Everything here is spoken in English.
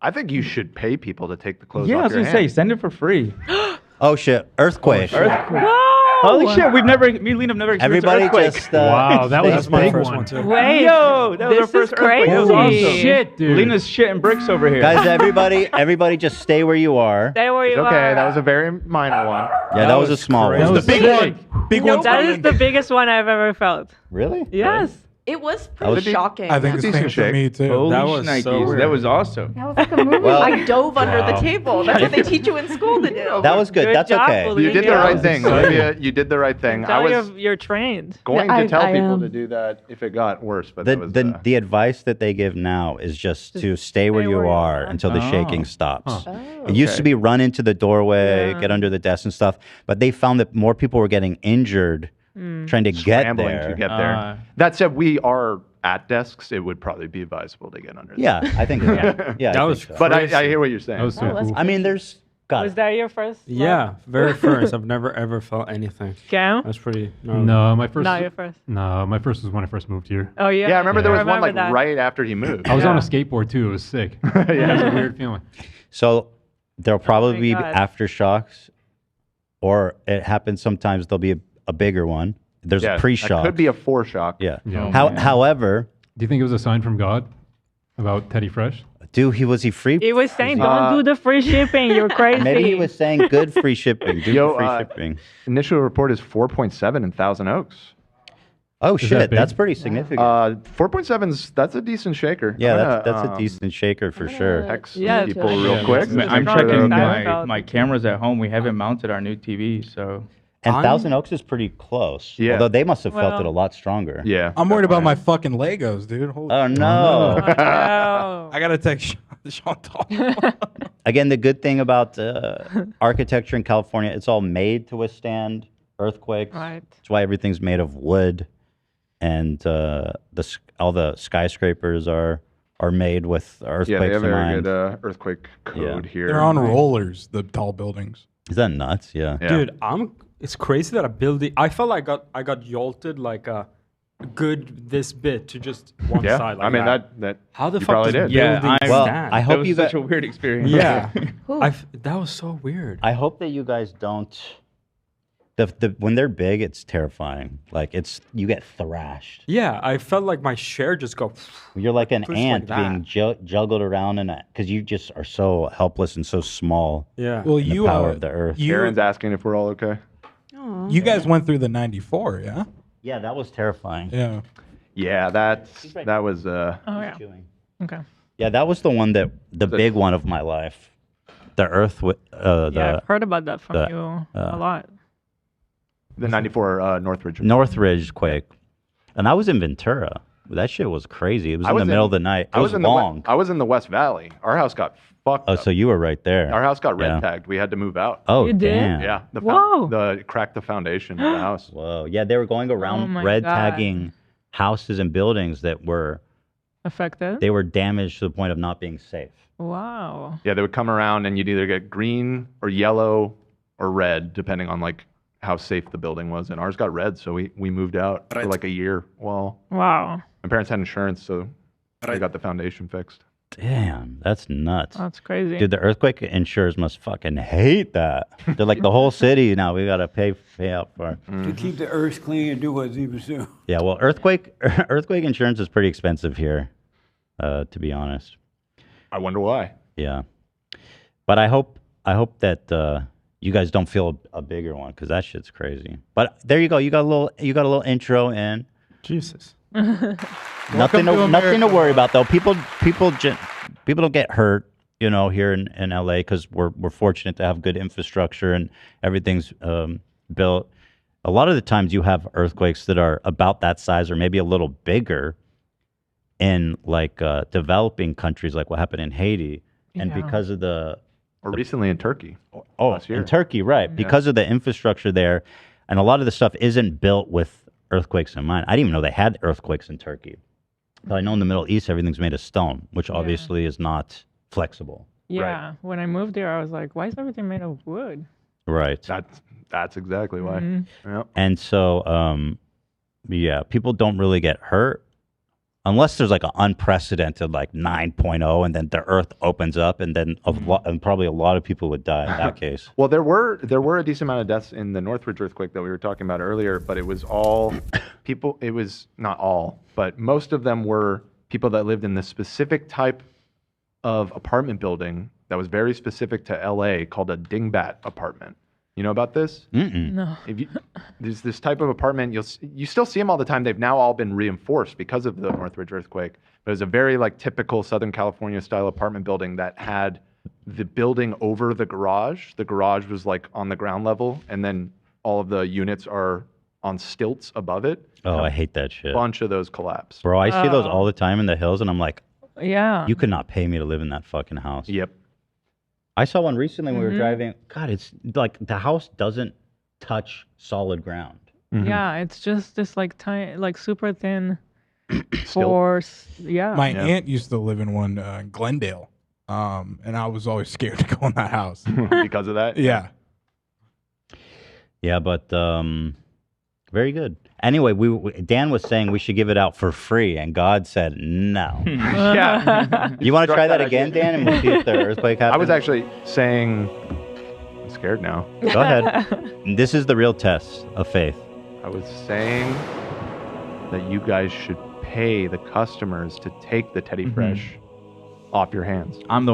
I think you should pay people to take the clothes Yeah, I off was your gonna say, hands. send it for free. Oh shit! Earthquake. Holy shit, me and Lena have never experienced Everybody earthquake. just. Wow, that was That's a my big first one. one too. Wait, Yo, that was our this first is earthquake. That was crazy. awesome. Shit, dude. Lena's shitting bricks over here. Guys, everybody just stay where you are. Stay where you Okay, are. that was a very minor one. Yeah, that was a small crazy. one. That was big sick. one. Big one. That is the biggest one I've ever felt. Really? Yes. It was That was- pretty shocking. I think That's the a same decent for me too. Holy That was shnikes, so weird. that was awesome. That was like a movie. Well- I dove under the table. That's what they teach you in school to do. That was good. Good That's job, okay. Olivia. You did the right thing, Olivia. You did the right thing. I Tell was you're trained. going I- to tell I people am. to do that if it got worse, but that was, The advice that they give now is just to stay where you are until the shaking stops. Oh. It used to be run into the doorway, Yeah. get under the desk and stuff, but they found that more people were getting injured trying to get scrambling there. to get there. That said, we are at desks. It would probably be advisable to get under. there. Yeah, I think. Yeah, That I was think so. But I hear what you're saying. That was so that's cool. I mean, there's got Was that your first? Yeah, very first. I've never ever felt anything. Cam? That's pretty. gnarly. No, my first. Not your first. No, my first was when I first moved here. Oh yeah. Yeah, I remember there was one like that. right after he moved. I was on a Yeah. skateboard too. It was sick. Yeah, it was a weird feeling. So there'll probably be God. aftershocks, or it happens sometimes. There'll be a bigger one. There's Yeah, a pre-shock. That could be a foreshock. Yeah. Yeah. However, Do you think it was a sign from God about Teddy Fresh? dude, was he free? He was saying, "Don't do the free shipping. You're crazy." Maybe he was saying good free shipping. Do Yo, free shipping. Initial report is 4.7 in Thousand Oaks. Oh that shit, big? that's pretty significant. 4.7's that's a decent shaker. yeah, I'm that's gonna, a decent shaker for sure. Text Yeah, people it's- real quick. I'm Make sure checking they're okay. my cameras at home. We haven't mounted our new TV, so And I'm- Thousand Oaks is pretty close. Yeah. Although they must have felt Well- it a lot stronger. Yeah. I'm worried about my fucking Legos, dude. Holy Oh no. No. I gotta text Chantal. Again, the good thing about architecture in California, it's all made to withstand earthquakes. Right. That's why everything's made of wood, and all the skyscrapers are made with earthquakes Yeah, they have in very mind. good earthquake code here. They're on rollers, the tall buildings. Is that nuts? Yeah. Yeah. Dude, it's crazy that a building. I felt like I got jolted like a good this bit to just one Yeah, side. Like I mean that. How the you fuck probably does did. Yeah, building I- Well, stand? I that hope was you such got. a weird experience. Yeah, Whew. that was so weird. I hope that you guys don't. When they're big, it's terrifying. Like you get thrashed. Yeah, I felt like my share just go. You're like an Pushed like ant that. being juggled around in it because you just are so helpless and so small. Yeah. in Well, the power of the earth. Aaron's asking if we're all okay. you guys went through the '94, yeah? Yeah, that was terrifying. Yeah. Yeah, that was. Oh yeah. Okay. Yeah, that was the one the big one of my life. The earth with Yeah, I've heard about that from the, you a lot. The 94 Northridge. Northridge quake, and I was in Ventura. That shit was crazy. It was in the middle of the night. It was long. I was in the West Valley. Our house got fucked. Oh, up. so you were right there. Our house got red Yeah. tagged. We had to move out. Oh, You did? damn. Yeah, Whoa. the cracked the foundation of the house. Whoa. Yeah, they were going Oh around my red God. tagging houses and buildings that were Affected. they were damaged to the point of not being safe. Wow. Yeah, they would come around and you'd either get green or yellow or red, depending on like how safe the building was. And ours got red, so we moved out for like a year. Well, Wow. my parents had insurance, so they got the foundation fixed. Damn, that's nuts. That's crazy. Dude, the earthquake insurers must fucking hate that. They're like the whole city now. We gotta pay out for it. To keep the earth clean and do what Zebras do. Yeah, well, earthquake insurance is pretty expensive here, to be honest. I wonder why. Yeah, but I hope that you guys don't feel a bigger one because that shit's crazy. But there you go. You got a little intro in. Jesus. Nothing to worry about though. People don't get hurt, here in LA because we're fortunate to have good infrastructure and everything's built. A lot of the times you have earthquakes that are about that size or maybe a little bigger in like developing countries, like what happened in Haiti, and Yeah. because of the Or recently in Turkey. Oh, year. in Turkey, right. Because of the infrastructure there. And a lot of the stuff isn't built with earthquakes in mind. I didn't even know they had earthquakes in Turkey. But I know in the Middle East, everything's made of stone, which obviously is not flexible. Yeah. When I moved there, I was like, why is everything made of wood? Right. That's exactly why. Mm-hmm. Yep. And so, yeah, people don't really get hurt. unless there's like an unprecedented like 9.0 and then the earth opens up and then and probably a lot of people would die in that case. Well, there were a decent amount of deaths in the Northridge earthquake that we were talking about earlier, but it was all people. It was not all, but most of them were people that lived in the specific type of apartment building that was very specific to LA called a dingbat apartment. You know about this? No. There's this type of apartment. You still see them all the time. They've now all been reinforced because of the Northridge earthquake. But it was a very like typical Southern California style apartment building that had the building over the garage. The garage was like on the ground level, and then all of the units are on stilts above it. Oh, I hate that shit. A bunch of those collapsed. Bro, I see those all the time in the hills, and I'm like, Yeah. you could not pay me to live in that fucking house. Yep. I saw one recently when we were driving. God, it's like the house doesn't touch solid ground. Yeah, it's just this like tiny, like super thin Stilt. force. Yeah. My aunt used to live in one in Glendale, and I was always scared to go in that house. Because of that. Yeah. Yeah, but very good. Anyway, Dan was saying we should give it out for free, and God said no. Yeah. You want to Struck try that that again, idea. Dan, and we'll see if the earthquake happens? I was actually saying, I'm scared now. Go ahead. This is the real test of faith. I was saying that you guys should pay the customers to take the Teddy Fresh off your hands. I'm the one